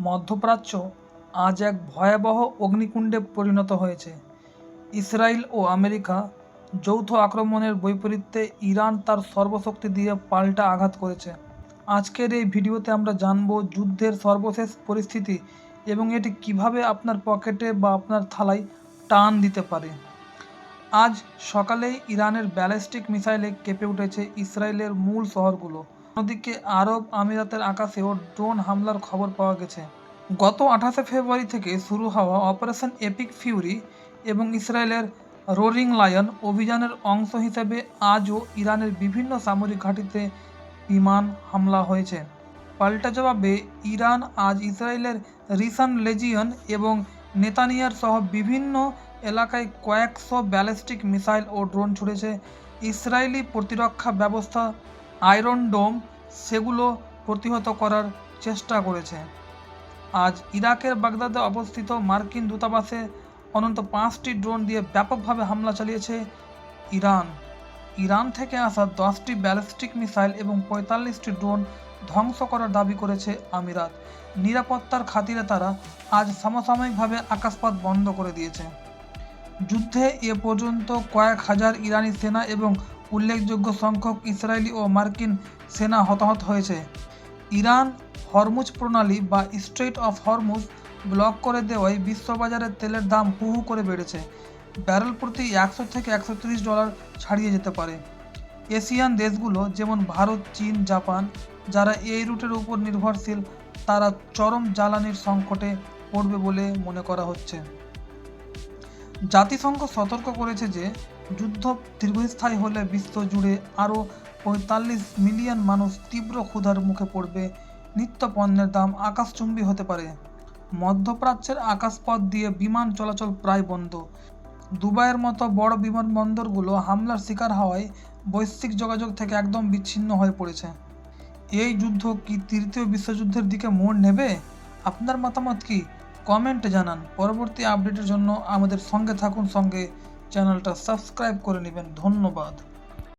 মধ্যপ্রাচ্য আজ এক ভয়াবহ অগ্নিকুণ্ডে পরিণত হয়েছে। ইসরায়েল ও আমেরিকা যৌথ আক্রমণের বৈপরীত্যে ইরান তার সর্বশক্তি দিয়ে পাল্টা আঘাত করেছে। আজকের এই ভিডিওতে আমরা জানব যুদ্ধের সর্বশেষ পরিস্থিতি এবং এটি কিভাবে আপনার পকেটে বা আপনার থালায় টান দিতে পারে। আজ সকালেই ইরানের ব্যালিস্টিক মিসাইলে কেঁপে উঠেছে ইসরায়েলের মূল শহরগুলো। অন্যদিকে আরব আমিরাতের আকাশেও ড্রোন হামলার খবর পাওয়া গেছে। গত 28 ফেব্রুয়ারি থেকে শুরু হওয়া অপারেশন এপিক ফিউরি এবং ইসরায়েলের রোরিং লায়ন অভিযানের অংশ হিসেবে আজও ইরানের বিভিন্ন সামরিক ঘাঁটিতে বিমান হামলা হয়েছে। পাল্টা জবাবে ইরান আজ ইসরায়েলের রিসান লেজিয়ন এবং নেতানিয়ার সহ বিভিন্ন এলাকায় কয়েকশো ব্যালিস্টিক মিসাইল ও ড্রোন ছুড়েছে। ইসরায়েলি প্রতিরক্ষা ব্যবস্থা আয়রন ডোম সেগুলো প্রতিহত করার চেষ্টা করেছে। আজ ইরাকের বাগদাদে অবস্থিত মার্কিন দূতাবাসে অন্তত 5টি ড্রোন দিয়ে ব্যাপকভাবে হামলা চালিয়েছে ইরান থেকে আসা 10টি ব্যালিস্টিক মিসাইল এবং 45টি ড্রোন ধ্বংস করার দাবি করেছে আমিরাত। নিরাপত্তার খাতিরে তারা আজ সমসাময়িকভাবে আকাশপথ বন্ধ করে দিয়েছে। যুদ্ধে এ পর্যন্ত কয়েক হাজার ইরানি সেনা এবং উল্লেখযোগ্য সংখ্যক ইসরায়েলি ও মার্কিন সেনা হতাহত হয়েছে। ইরান হরমুজ প্রণালী বা স্ট্রেইট অফ হরমুজ ব্লক করে দেওয়ায় বিশ্ববাজারে তেলের দাম হু হু করে বেড়েছে। ব্যারেল প্রতি $100 থেকে $130 ছাড়িয়ে যেতে পারে। এশিয়ান দেশগুলো যেমন ভারত, চীন, জাপান যারা এই রুটের উপর নির্ভরশীল তারা চরম জ্বালানির সংকটে পড়বে বলে মনে করা হচ্ছে। জাতিসংঘ সতর্ক করেছে যে যুদ্ধ দীর্ঘস্থায়ী হলে বিশ্ব জুড়ে আরও 45 মিলিয়ন মানুষ তীব্র ক্ষুধার মুখে পড়বে। নিত্য পণ্যের দাম আকাশচুম্বী হতে পারে। মধ্যপ্রাচ্যের আকাশপথ দিয়ে বিমান চলাচল প্রায় বন্ধ। দুবাইয়ের মতো বড় বিমানবন্দরগুলো হামলার শিকার হওয়ায় বৈশ্বিক যোগাযোগ থেকে একদম বিচ্ছিন্ন হয়ে পড়েছে। এই যুদ্ধ কি তৃতীয় বিশ্বযুদ্ধের দিকে মোড় নেবে? আপনার মতামত কি? কমেন্টে জানান। পরবর্তী আপডেটের জন্য আমাদের সঙ্গে থাকুন, সঙ্গে চ্যানেলটা সাবস্ক্রাইব করে নেবেন। ধন্যবাদ।